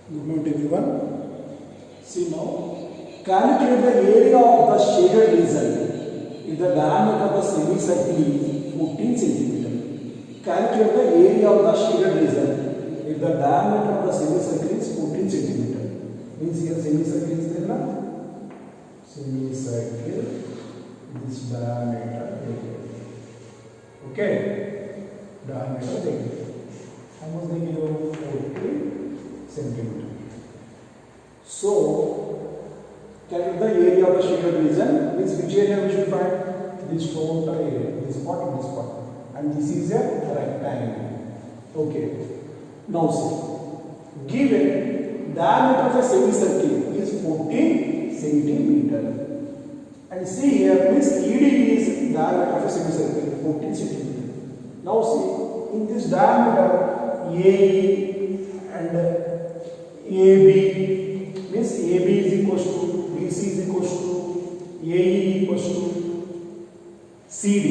Good morning everyone. See now, calculate the area of the shaded region if the diameter of the semicircle is 14 cm. Calculate the area of the shaded region if the diameter of the semicircle is 14 cm. Means here semicircle is there na? Semicircle, this diameter area. Okay? Diameter area. How much they give? 14 centimeter. So, calculate the area of the shaded region. Means which area we should find? This total area, this part and this part. And this is a rectangle. Okay. Now see, given diameter of a semicircle is 14 centimeter. And see here, means ED is diameter of a semicircle, 14 centimeter. Now see, in this diameter, AE and AB, means AB is equals to BC is equals to AE equals to CD.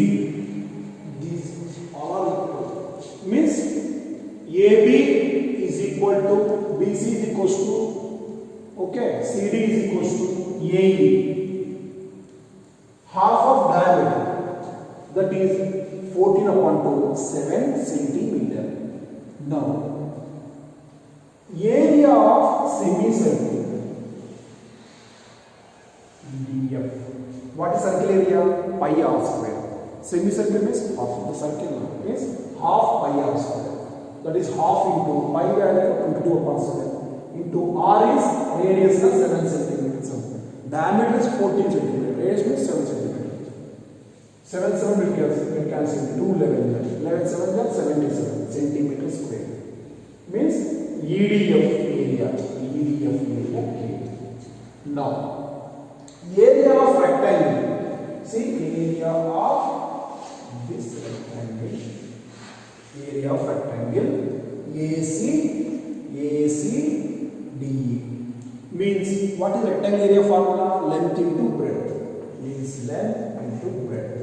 These all are equal. Means AB is equal to BC is equals to, okay, CD is equals to AE. Half of diameter, that is 14 upon 2, 7 centimeter. Now, area of semicircle DF. What is circle area? Pi r square. Semicircle means half of the circle means half pi r square. That is half into pi value into 2 upon 7 into r is radius is 7 centimeters. Diameter is 14 centimeters. Radius means 7 centimeters. 7 will cancel 2 11 7 is 77 centimeters square. Means EDF area. Okay. Now, area of rectangle. See, area of this rectangle. Area of rectangle. AC DE. Means what is rectangle area formula? Length into breadth. Means length into breadth.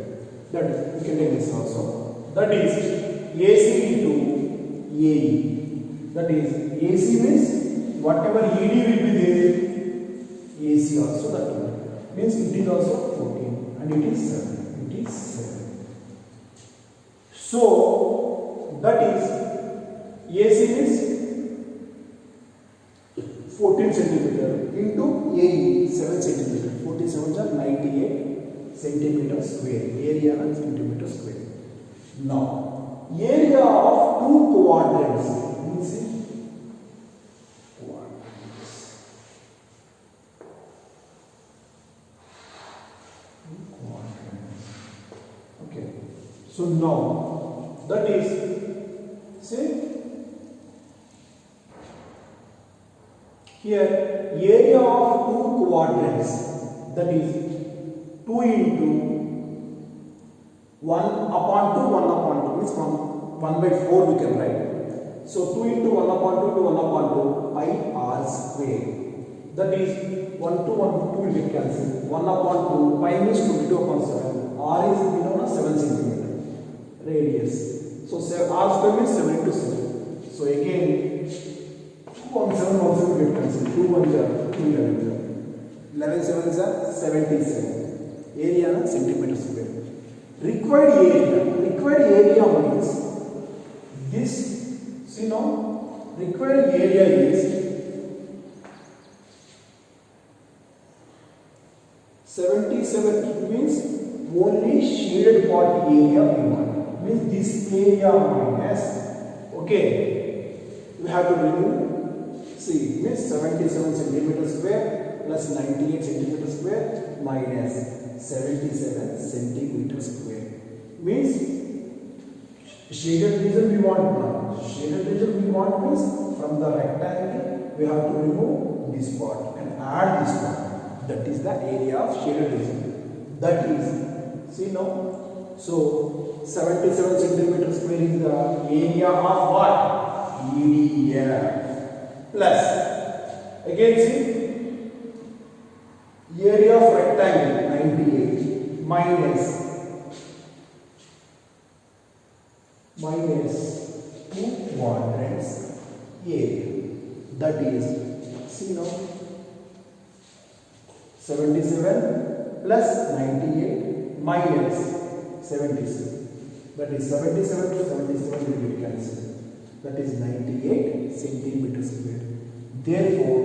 That is, you can take this also. That is AC into AE. That is, AC means whatever ED will be there, AC also that one. Means it is also 14 and it is 7. It is 7. So, that is, AC means 14 centimeter into AE 7 centimeter. 47 are 98 centimeter square. Area and centimeter square. Now, area of two quadrants. Okay. So now that is, say here area of two quadrants, that is 2 into 1 upon 2 1 upon 2 means from 1 by 4 we can write. So 2 into 1 upon 2 to 1 upon 2 pi r square. That is 1 to 1 2 will get cancelled. 1 upon 2 pi means 22 upon 7. R is below 7 centimeter radius. So r square means 7 into 7. So again 2 on 7 also will get cancelled. 2 1 are 2 11 7 are 77. Area na centimeter square. Required area means this. See now, required area is 77. It means only shaded part area we want. Means this area minus, okay, we have to remove. See, means 77 centimeter square plus 98 centimeter square minus 77 centimeter square. Means shaded region we want now. Shaded region we want means from the rectangle we have to remove this part and add this part. That is the area of shaded region. That is, see now, so 77 centimeter square is the area of what? EDF plus, again see, area of rectangle 98 minus 2 quadrants area. That is, see now, 77 plus 98 minus 77. That is 77 to 77 will be cancelled. That is 98 centimeter square. Therefore,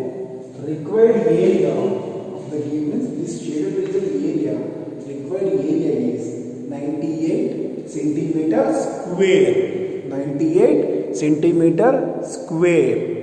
required area of the given, this shaded region area, required area is 98 centimeter square. 98 centimeter square.